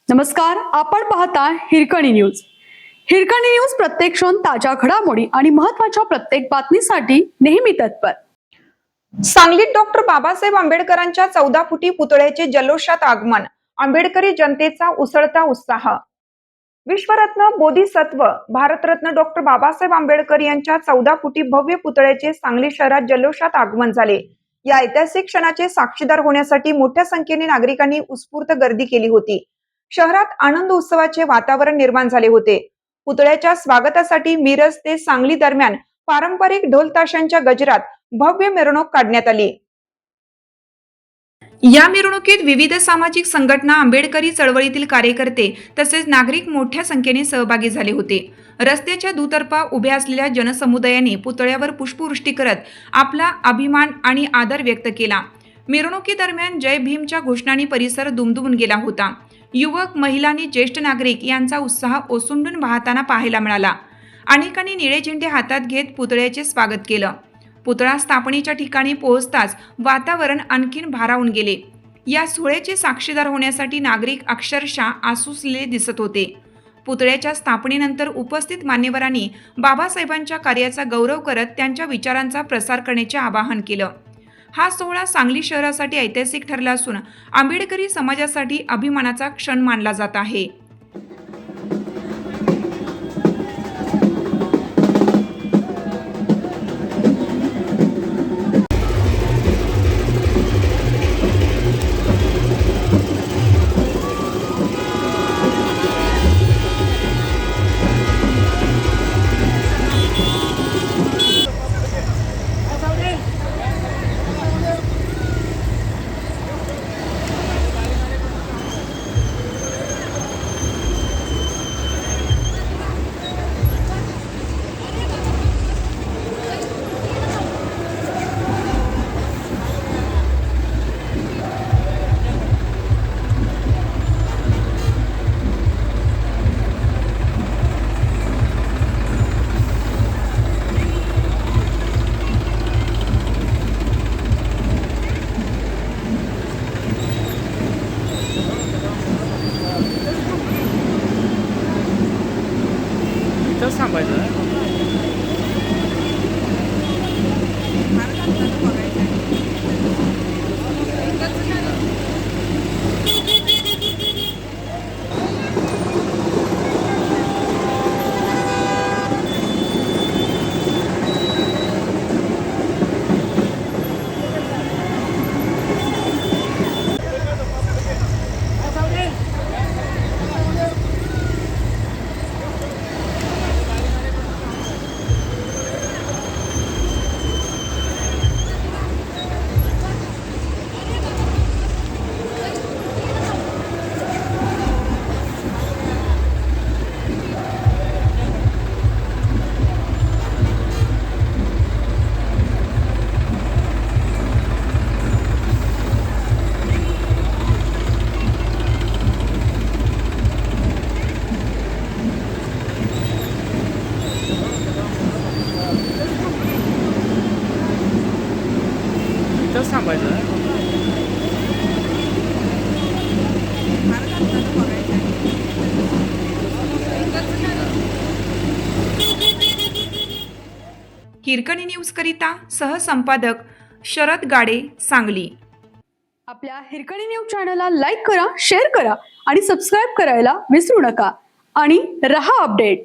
नमस्कार, आपण पाहता हिरकणी न्यूज. हिरकणी न्यूज प्रत्येक क्षण ताज्या घडामोडी आणि महत्त्वाच्या प्रत्येक बातमीसाठी नेहमी तत्पर. सांगलीत डॉक्टर बाबासाहेब आंबेडकरांच्या 14 फुटी पुतळ्याचे जल्लोषात आगमन. आंबेडकरी जनतेचा उसळता उत्साह. विश्वरत्न बोधिसत्व भारतरत्न डॉक्टर बाबासाहेब आंबेडकर यांच्या 14 फुटी भव्य पुतळ्याचे सांगली शहरात जल्लोषात आगमन झाले. या ऐतिहासिक क्षणाचे साक्षीदार होण्यासाठी मोठ्या संख्येने नागरिकांनी उत्स्फूर्त गर्दी केली होती. शहरात आनंद उत्सवाचे वातावरण निर्माण झाले होते. पुतळ्याच्या स्वागतासाठी मिरज ते सांगली दरम्यान पारंपरिक ढोल ताशांच्या गजरात भव्य मिरवणूक काढण्यात आली. या मिरवणुकीत विविध सामाजिक संघटना, आंबेडकरी चळवळीतील कार्यकर्ते तसेच नागरिक मोठ्या संख्येने सहभागी झाले होते. रस्त्याच्या दुतर्फा उभ्या असलेल्या जनसमुदायाने पुतळ्यावर पुष्पवृष्टी करत आपला अभिमान आणि आदर व्यक्त केला. मिरवणुकीदरम्यान जय भीमच्या घोषणांनी परिसर दुमदुमून गेला होता. युवक, महिला आणि ज्येष्ठ नागरिक यांचा उत्साह ओसंडून वाहताना पाहायला मिळाला. अनेकांनी निळे झेंडे हातात घेत पुतळ्याचे स्वागत केलं. पुतळा स्थापनेच्या ठिकाणी पोहोचताच वातावरण आणखीन भारावून गेले. या सोहळ्याचे साक्षीदार होण्यासाठी नागरिक अक्षरशः आसुसलेले दिसत होते. पुतळ्याच्या स्थापनेनंतर उपस्थित मान्यवरांनी बाबासाहेबांच्या कार्याचा गौरव करत त्यांच्या विचारांचा प्रसार करण्याचे आवाहन केलं. हा सोहळा सांगली शहरासाठी ऐतिहासिक ठरला असून आंबेडकरी समाजासाठी अभिमानाचा क्षण मानला जात आहे. हिरकणी न्यूज करिता सहसंपादक शरद गाडे, सांगली. आपल्या हिरकणी न्यूज चॅनलला लाईक करा, शेअर करा आणि सबस्क्राईब करायला विसरू नका आणि रहा अपडेट.